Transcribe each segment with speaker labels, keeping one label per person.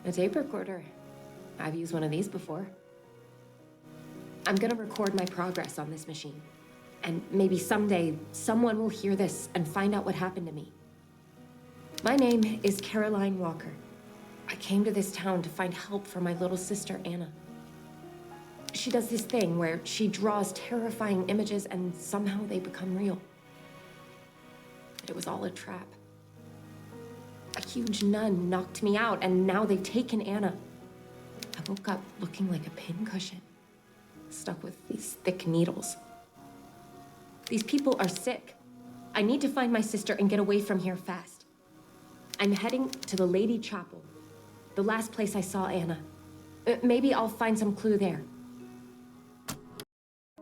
Speaker 1: A tape recorder. I've used one of these before. I'm gonna record my progress on this machine. And maybe someday, someone will hear this and find out what happened to me. My name is Caroline Walker. I came to this town to find help for my little sister, Anna. She does this thing where she draws terrifying images and somehow they become real. It was all a trap. A huge nun knocked me out, and now they've taken Anna. I woke up looking like a pincushion, stuck with these thick needles. These people are sick. I need to find my sister and get away from here fast. I'm heading to the Lady Chapel, the last place I saw Anna. Maybe I'll find some clue there.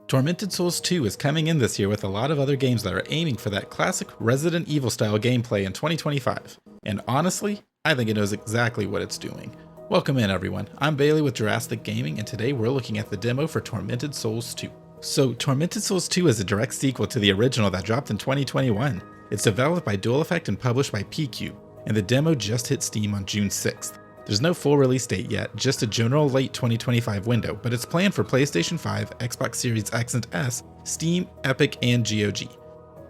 Speaker 2: Tormented Souls 2 is coming in this year with a lot of other games that are aiming for that classic Resident Evil style gameplay in 2025. And honestly, I think it knows exactly what it's doing. Welcome in everyone, I'm Bailey with Jurassic Gaming, and today we're looking at the demo for Tormented Souls 2. So Tormented Souls 2 is a direct sequel to the original that dropped in 2021. It's developed by Dual Effect and published by P-Cube, and the demo just hit Steam on June 6th. There's no full release date yet, just a general late 2025 window, but it's planned for PlayStation 5, Xbox Series X and S, Steam, Epic, and GOG.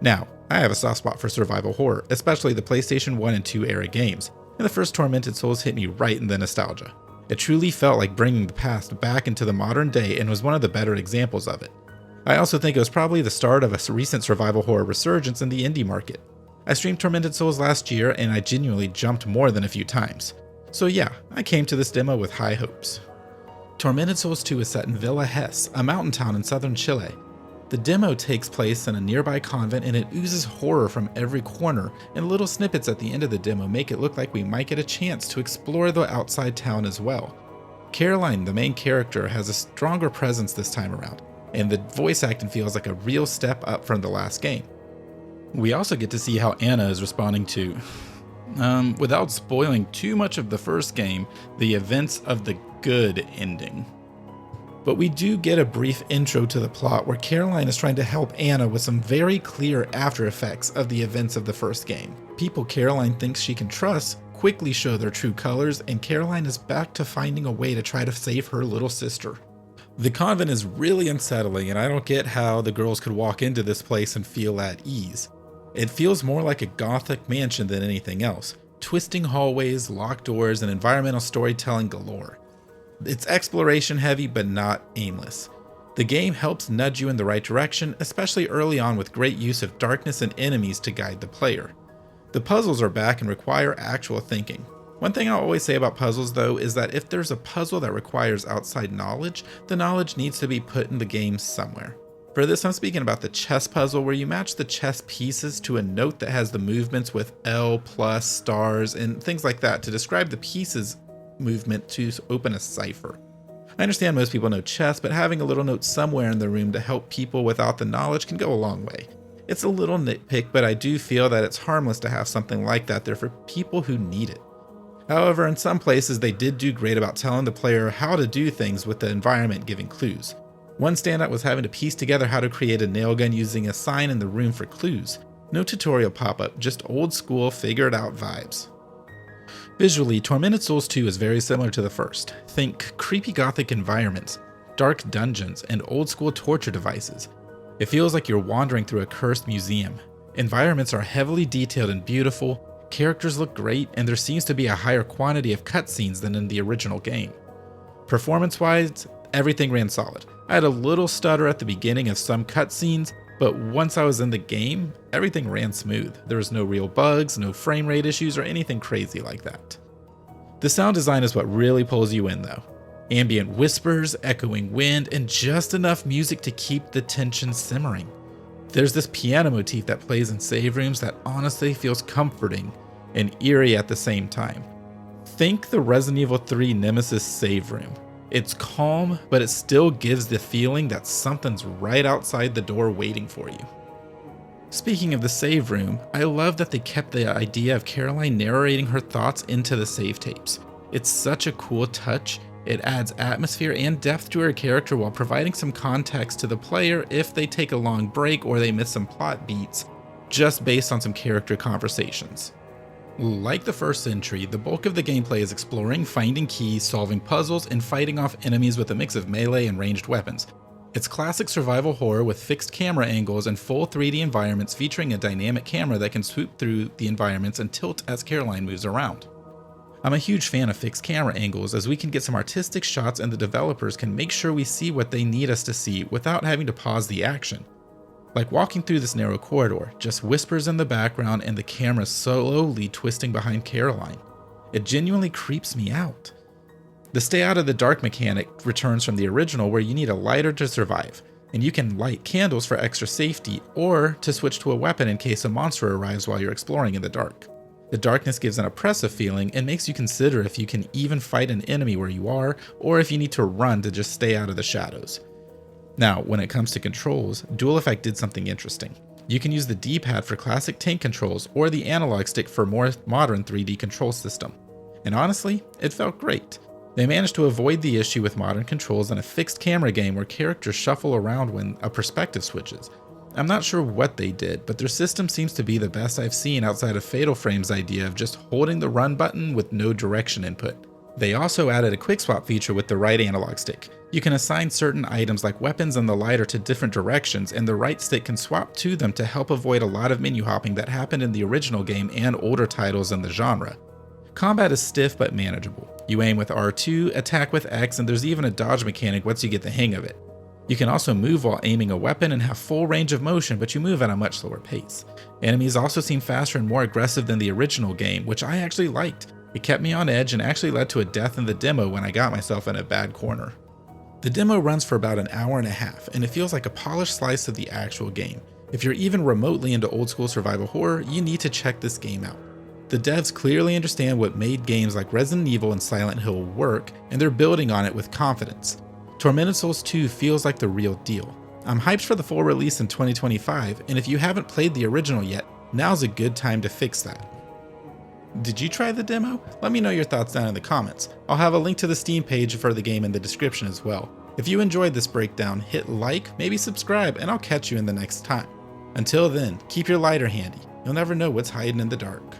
Speaker 2: Now, I have a soft spot for survival horror, especially the PlayStation 1 and 2 era games, and the first Tormented Souls hit me right in the nostalgia. It truly felt like bringing the past back into the modern day and was one of the better examples of it. I also think it was probably the start of a recent survival horror resurgence in the indie market. I streamed Tormented Souls last year and I genuinely jumped more than a few times. So yeah, I came to this demo with high hopes. Tormented Souls 2 is set in Villa Hesse, a mountain town in southern Chile. The demo takes place in a nearby convent and it oozes horror from every corner, and little snippets at the end of the demo make it look like we might get a chance to explore the outside town as well. Caroline, the main character, has a stronger presence this time around, and the voice acting feels like a real step up from the last game. We also get to see how Anna is responding to, without spoiling too much of the first game, the events of the good ending. But we do get a brief intro to the plot where Caroline is trying to help Anna with some very clear after effects of the events of the first game. People Caroline thinks she can trust quickly show their true colors, and Caroline is back to finding a way to try to save her little sister. The convent is really unsettling, and I don't get how the girls could walk into this place and feel at ease. It feels more like a gothic mansion than anything else. Twisting hallways, locked doors, and environmental storytelling galore. It's exploration heavy but not aimless. The game helps nudge you in the right direction, especially early on with great use of darkness and enemies to guide the player. The puzzles are back and require actual thinking. One thing I always say about puzzles though is that if there's a puzzle that requires outside knowledge, the knowledge needs to be put in the game somewhere. For this I'm speaking about the chess puzzle where you match the chess pieces to a note that has the movements with L, plus, stars, and things like that to describe the pieces movement to open a cipher. I understand most people know chess, but having a little note somewhere in the room to help people without the knowledge can go a long way. It's a little nitpick, but I do feel that it's harmless to have something like that there for people who need it. However, in some places they did do great about telling the player how to do things with the environment giving clues. One standout was having to piece together how to create a nail gun using a sign in the room for clues. No tutorial pop-up, just old school figured out vibes. Visually, Tormented Souls 2 is very similar to the first. Think creepy gothic environments, dark dungeons, and old school torture devices. It feels like you're wandering through a cursed museum. Environments are heavily detailed and beautiful, characters look great, and there seems to be a higher quantity of cutscenes than in the original game. Performance-wise, everything ran solid. I had a little stutter at the beginning of some cutscenes, but once I was in the game, everything ran smooth. There was no real bugs, no frame rate issues, or anything crazy like that. The sound design is what really pulls you in though. Ambient whispers, echoing wind, and just enough music to keep the tension simmering. There's this piano motif that plays in save rooms that honestly feels comforting and eerie at the same time. Think the Resident Evil 3 Nemesis save room. It's calm, but it still gives the feeling that something's right outside the door waiting for you. Speaking of the save room, I love that they kept the idea of Caroline narrating her thoughts into the save tapes. It's such a cool touch. It adds atmosphere and depth to her character while providing some context to the player if they take a long break or they miss some plot beats, just based on some character conversations. Like the first entry, the bulk of the gameplay is exploring, finding keys, solving puzzles, and fighting off enemies with a mix of melee and ranged weapons. It's classic survival horror with fixed camera angles and full 3D environments featuring a dynamic camera that can swoop through the environments and tilt as Caroline moves around. I'm a huge fan of fixed camera angles as we can get some artistic shots and the developers can make sure we see what they need us to see without having to pause the action. Like walking through this narrow corridor, just whispers in the background and the camera slowly twisting behind Caroline. It genuinely creeps me out. The stay out of the dark mechanic returns from the original where you need a lighter to survive, and you can light candles for extra safety or to switch to a weapon in case a monster arrives while you're exploring in the dark. The darkness gives an oppressive feeling and makes you consider if you can even fight an enemy where you are or if you need to run to just stay out of the shadows. Now, when it comes to controls, Dual Effect did something interesting. You can use the D-pad for classic tank controls or the analog stick for more modern 3D control system. And honestly, it felt great. They managed to avoid the issue with modern controls in a fixed camera game where characters shuffle around when a perspective switches. I'm not sure what they did, but their system seems to be the best I've seen outside of Fatal Frame's idea of just holding the run button with no direction input. They also added a quick swap feature with the right analog stick. You can assign certain items like weapons and the lighter to different directions, and the right stick can swap to them to help avoid a lot of menu hopping that happened in the original game and older titles in the genre. Combat is stiff but manageable. You aim with R2, attack with X, and there's even a dodge mechanic once you get the hang of it. You can also move while aiming a weapon and have full range of motion, but you move at a much slower pace. Enemies also seem faster and more aggressive than the original game, which I actually liked. It kept me on edge and actually led to a death in the demo when I got myself in a bad corner. The demo runs for about an hour and a half, and it feels like a polished slice of the actual game. If you're even remotely into old school survival horror, you need to check this game out. The devs clearly understand what made games like Resident Evil and Silent Hill work, and they're building on it with confidence. Tormented Souls 2 feels like the real deal. I'm hyped for the full release in 2025, and if you haven't played the original yet, now's a good time to fix that. Did you try the demo? Let me know your thoughts down in the comments. I'll have a link to the Steam page for the game in the description as well. If you enjoyed this breakdown, hit like, maybe subscribe, and I'll catch you in the next time. Until then, keep your lighter handy. You'll never know what's hiding in the dark.